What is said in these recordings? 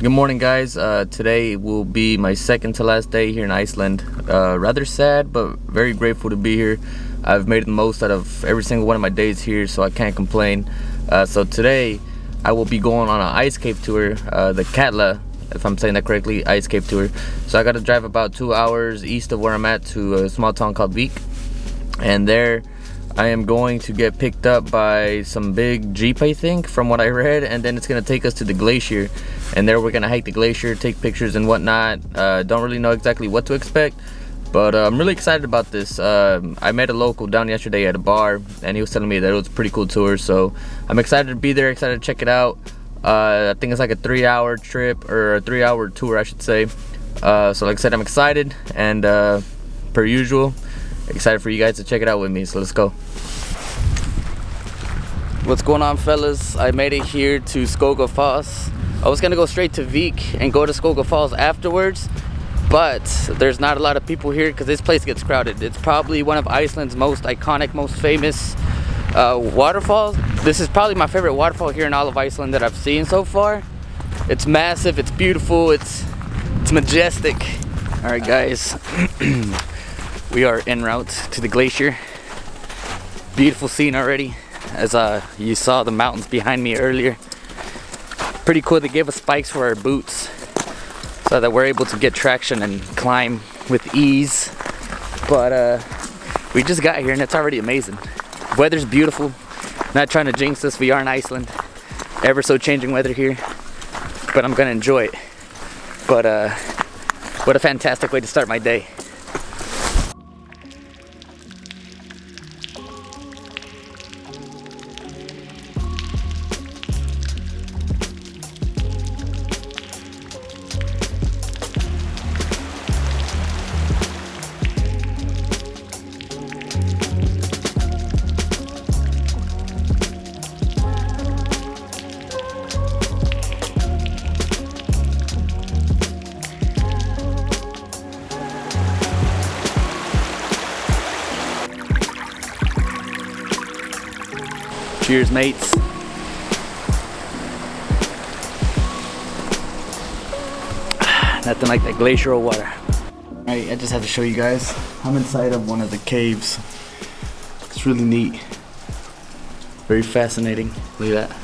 Good morning, guys. Today will be my second to last day here in Iceland. Rather sad, but very grateful to be here. I've made the most out of every single one of my days here, so I can't complain. So today I will be going on an ice cave tour, the Katla, if I'm saying that correctly, ice cave tour. So I got to drive about 2 hours east of where I'm at to a small town called Vik, and there I am going to get picked up by some big jeep, I think, from what I read, and then it's going to take us to the glacier, and there we're going to hike the glacier, take pictures and whatnot. Don't really know exactly what to expect, but I'm really excited about this. I met a local down yesterday at a bar, and he was telling me that it was a pretty cool tour, so I'm excited to be there, excited to check it out. I think it's like a 3-hour trip, or a 3-hour tour I should say. So like I said, I'm excited, and per usual, excited for you guys to check it out with me, so let's go. What's going on, fellas? I made it here to Skóga Falls. I was gonna go straight to Vik and go to Skóga Falls afterwards, but there's not a lot of people here because this place gets crowded. It's probably one of Iceland's most iconic, most famous waterfalls. This is probably my favorite waterfall here in all of Iceland that I've seen so far. It's massive, it's beautiful, it's majestic. All right, guys. We are en route to the glacier. Beautiful scene already, as you saw the mountains behind me earlier. Pretty cool. They gave us spikes for our boots so that we're able to get traction and climb with ease. But we just got here and it's already amazing. Weather's beautiful. Not trying to jinx us, we are in Iceland. Ever so changing weather here, but I'm gonna enjoy it. But what a fantastic way to start my day. Cheers, mates. Nothing like that glacial water. Alright, I just have to show you guys. I'm inside of one of the caves. It's really neat. Very fascinating. Look at that.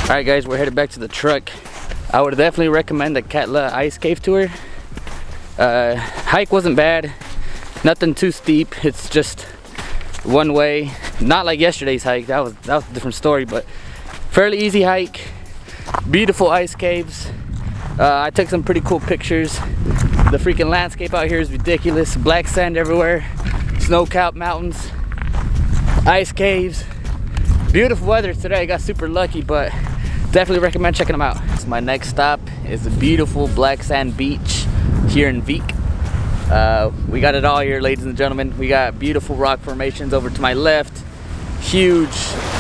Alright guys, we're headed back to the truck. I would definitely recommend the Katla ice cave tour. Hike wasn't bad, nothing too steep. It's just one way, not like yesterday's hike. That was a different story, but fairly easy hike. Beautiful ice caves. I took some pretty cool pictures. The freaking landscape out here is ridiculous. Black sand everywhere, snow-capped mountains, ice caves. Beautiful weather today. I got super lucky, but definitely recommend checking them out. So my next stop is the beautiful black sand beach here in Vik. We got it all here, ladies and gentlemen. We got beautiful rock formations over to my left. Huge,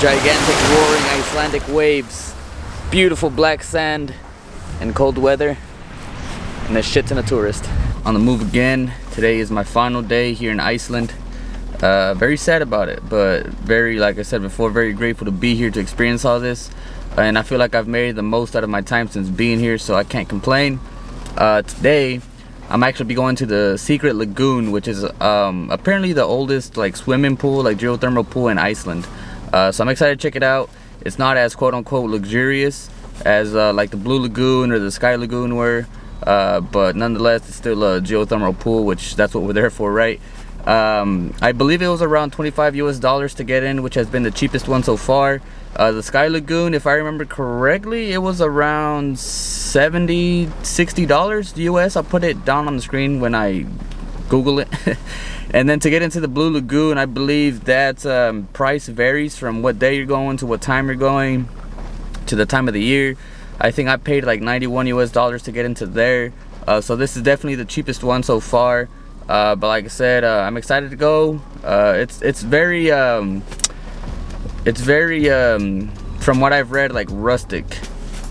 gigantic, roaring Icelandic waves. Beautiful black sand and cold weather. And a shit ton of tourists. On the move again. Today is my final day here in Iceland. Very sad about it, but very, like I said before, very grateful to be here to experience all this. And I feel like I've made the most out of my time since being here, so I can't complain. Today I'm actually be going to the Secret Lagoon, which is apparently the oldest like swimming pool, like geothermal pool in Iceland. So I'm excited to check it out. It's not as quote-unquote luxurious as like the Blue Lagoon or the SKY Lagoon were, but nonetheless it's still a geothermal pool, which that's what we're there for, right? I believe it was around $25 US to get in, which has been the cheapest one so far. The SKY Lagoon, if I remember correctly, it was around $60 US. I'll put it down on the screen when I Google it. And then to get into the Blue Lagoon, I believe that price varies from what day you're going to what time you're going to the time of the year. I think I paid like $91 US to get into there. So this is definitely the cheapest one so far. But like I said, I'm excited to go. It's very from what I've read, like rustic,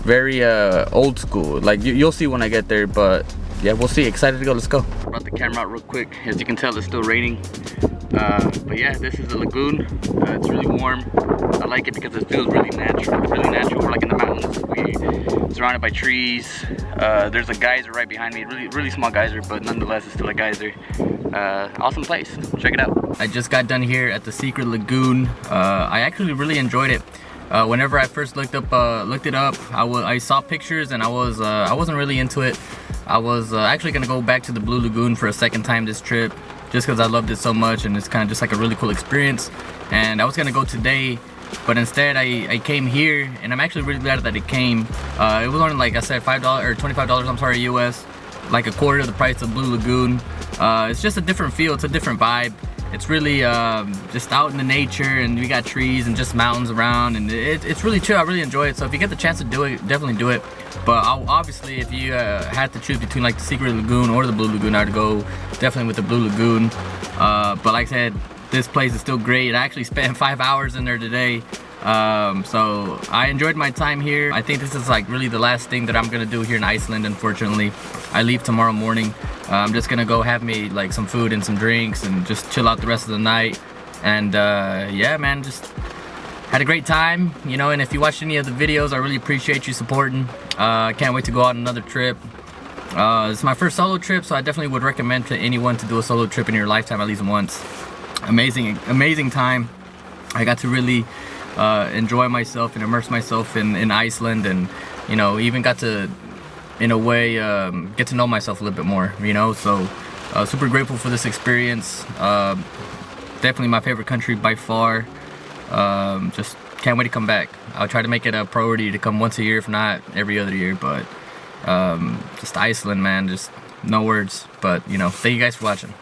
very old school. Like you'll see when I get there, but yeah, we'll see. Excited to go. Let's go. Brought the camera out real quick. As you can tell, it's still raining. But yeah, this is the lagoon. It's really warm. I like it because it feels really natural. Really natural. We're like in the mountains. We're surrounded by trees. There's a geyser right behind me. Really small geyser, but nonetheless, it's still a geyser. Awesome place. Check it out. I just got done here at the SKY Lagoon. I actually really enjoyed it. Whenever I first looked it up, I saw pictures and I wasn't really into it. I was actually gonna go back to the Blue Lagoon for a second time this trip, just because I loved it so much and it's kind of just like a really cool experience. And I was gonna go today, but instead I came here, and I'm actually really glad that it came. It was only, like I said, $5 or $25, I'm sorry, US, like a quarter of the price of Blue Lagoon. It's just a different feel, it's a different vibe. It's really just out in the nature, and we got trees and just mountains around, and it's really chill. I really enjoy it. So if you get the chance to do it, definitely do it. But obviously, if you had to choose between like the SKY Lagoon or the Blue Lagoon, I'd go definitely with the Blue Lagoon. But like I said, this place is still great. I actually spent 5 hours in there today. So I enjoyed my time here. I think this is like really the last thing that I'm gonna do here in Iceland, unfortunately. I leave tomorrow morning. I'm just gonna go have me like some food and some drinks and just chill out the rest of the night. And yeah, man, just had a great time, you know. And if you watched any of the videos, I really appreciate you supporting. I can't wait to go on another trip. It's my first solo trip, so I definitely would recommend to anyone to do a solo trip in your lifetime at least once. Amazing time. I got to really enjoy myself and immerse myself in Iceland, and you know, even got to, in a way, get to know myself a little bit more, you know. So super grateful for this experience. Definitely my favorite country by far. Just can't wait to come back. I'll try to make it a priority to come once a year, if not every other year. But just Iceland, man, just no words. But you know, thank you guys for watching.